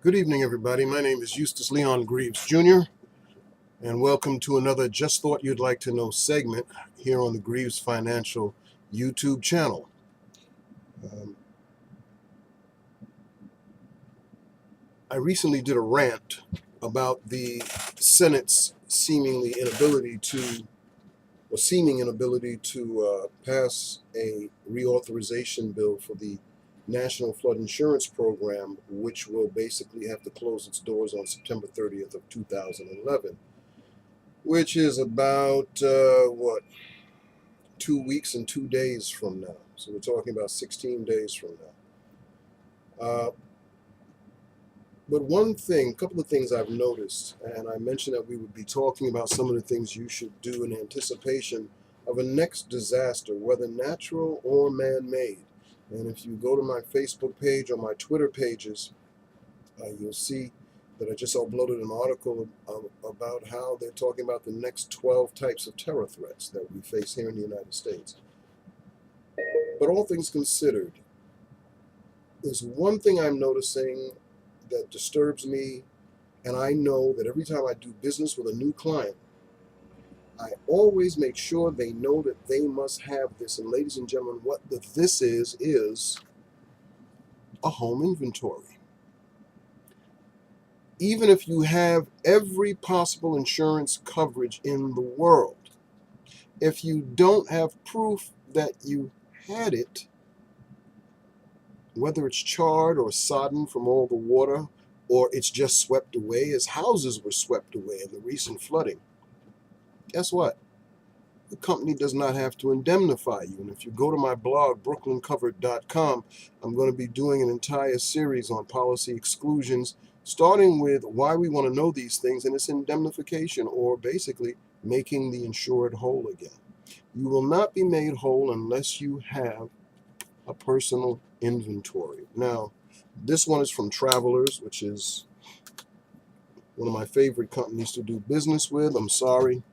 Good evening, everybody. My name is Eustace Leon Greaves Jr., and welcome to another Just Thought You'd Like to Know segment here on the Greaves Financial YouTube channel. I recently did a rant about the Senate's seeming inability to pass a reauthorization bill for the National Flood Insurance Program, which will basically have to close its doors on September 30th of 2011, which is about, 2 weeks and 2 days from now. So we're talking about 16 days from now. But a couple of things I've noticed, and I mentioned that we would be talking about some of the things you should do in anticipation of a next disaster, whether natural or man-made. And if you go to my Facebook page or my Twitter pages, you'll see that I just uploaded an article about how they're talking about the next 12 types of terror threats that we face here in the United States. But all things considered, there's one thing I'm noticing that disturbs me, and I know that every time I do business with a new client, I always make sure they know that they must have this. And ladies and gentlemen, what this is a home inventory. Even if you have every possible insurance coverage in the world, if you don't have proof that you had it, whether it's charred or sodden from all the water, or it's just swept away, as houses were swept away in the recent flooding, guess what? The company does not have to indemnify you. And if you go to my blog, brooklyncovered.com, I'm going to be doing an entire series on policy exclusions, starting with why we want to know these things, and it's indemnification, or basically making the insured whole again. You will not be made whole unless you have a personal inventory. Now, this one is from Travelers, which is one of my favorite companies to do business with. I'm sorry.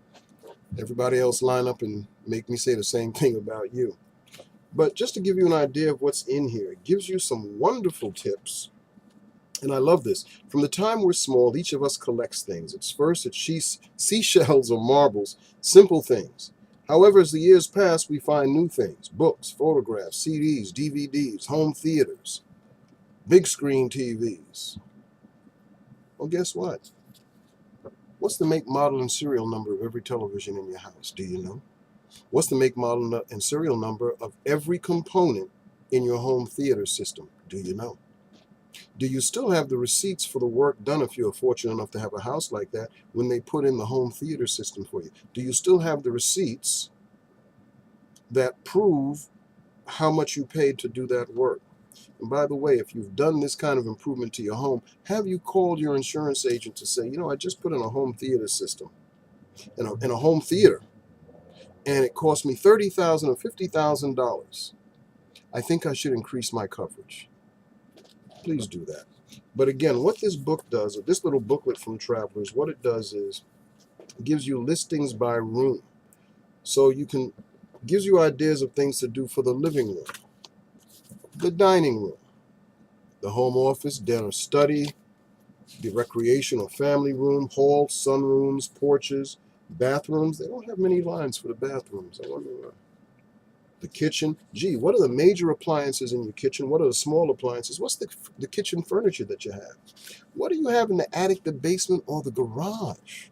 Everybody else line up and make me say the same thing about you. But just to give you an idea of what's in here, it gives you some wonderful tips. And I love this. From the time we're small, each of us collects things. It's seashells or marbles, simple things. However, as the years pass, we find new things: books, photographs, CDs, DVDs, home theaters, big screen TVs. Well, guess what? What's the make, model, and serial number of every television in your house? Do you know? What's the make, model, and serial number of every component in your home theater system? Do you know? Do you still have the receipts for the work done, if you're fortunate enough to have a house like that, when they put in the home theater system for you? Do you still have the receipts that prove how much you paid to do that work? And by the way, if you've done this kind of improvement to your home, have you called your insurance agent to say, I just put in a home theater system, in a home theater, and it cost me $30,000 or $50,000. I think I should increase my coverage. Please do that. But again, what this book does, or this little booklet from Travelers, what it does is it gives you listings by room. So gives you ideas of things to do for the living room, the dining room, the home office, den or study, the recreation or family room, hall, sunrooms, porches, bathrooms. They don't have many lines for the bathrooms. I wonder why. The kitchen. Gee, what are the major appliances in your kitchen? What are the small appliances? What's the kitchen furniture that you have? What do you have in the attic, the basement, or the garage?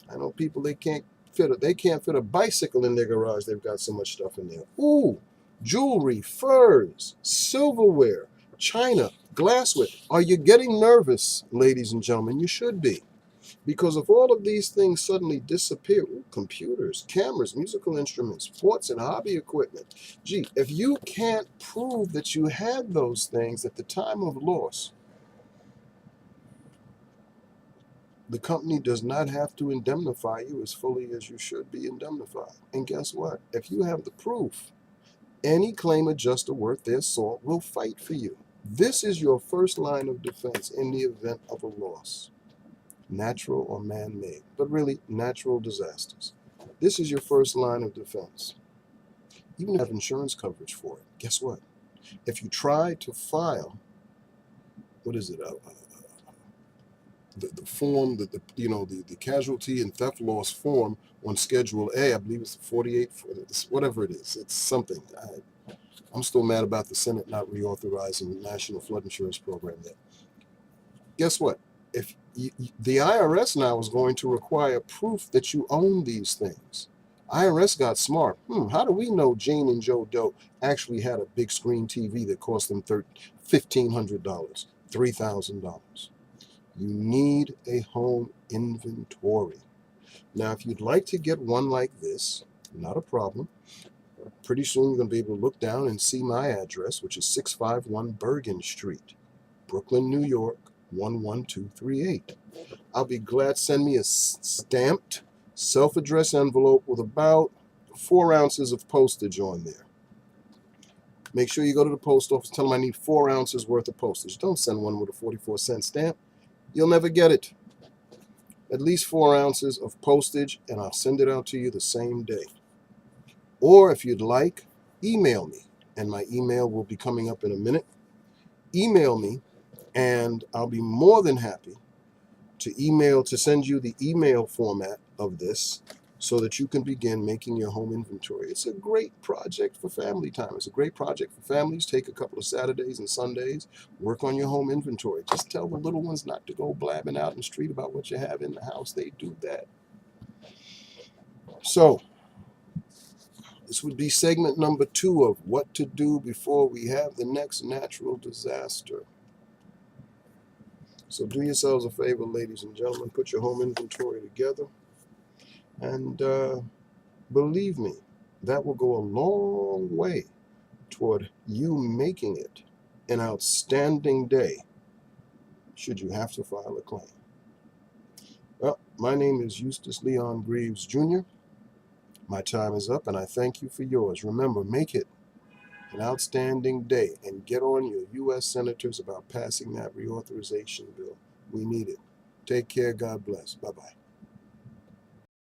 I know people, they can't fit a bicycle in their garage. They've got so much stuff in there. Ooh, jewelry, furs, silverware, china, glassware. Are you getting nervous, ladies and gentlemen? You should be. Because if all of these things suddenly disappear, computers, cameras, musical instruments, sports and hobby equipment, gee, if you can't prove that you had those things at the time of loss, the company does not have to indemnify you as fully as you should be indemnified. And guess what? If you have the proof, any claim adjuster worth their salt will fight for you. This is your first line of defense in the event of a loss, natural or man-made, but really natural disasters. This is your first line of defense. Even if you have insurance coverage for it, guess what? If you try to file, the form, the casualty and theft loss form on Schedule A. I believe it's 48, whatever it is. It's something. I'm still mad about the Senate not reauthorizing the National Flood Insurance Program yet. Guess what? If the IRS now is going to require proof that you own these things. IRS got smart. How do we know Jane and Joe Doe actually had a big screen TV that cost them $1,500, $3,000? You need a home inventory. Now, if you'd like to get one like this, not a problem. Pretty soon you're going to be able to look down and see my address, which is 651 Bergen Street, Brooklyn, New York, 11238. I'll be glad to send me a stamped self-addressed envelope with about 4 ounces of postage on there. Make sure you go to the post office, tell them I need 4 ounces worth of postage. Don't send one with a 44-cent stamp. You'll never get it. At least 4 ounces of postage, and I'll send it out to you the same day. Or if you'd like, email me, and my email will be coming up in a minute. Email me, and I'll be more than happy to send you the email format of this so that you can begin making your home inventory. It's a great project for family time. It's a great project for families. Take a couple of Saturdays and Sundays, work on your home inventory. Just tell the little ones not to go blabbing out in the street about what you have in the house. They do that. So, this would be segment number 2 of what to do before we have the next natural disaster. So do yourselves a favor, ladies and gentlemen, put your home inventory together. And believe me, that will go a long way toward you making it an outstanding day should you have to file a claim. Well, my name is Eustace Leon Greaves, Jr. My time is up, and I thank you for yours. Remember, make it an outstanding day and get on your U.S. senators about passing that reauthorization bill. We need it. Take care. God bless. Bye-bye.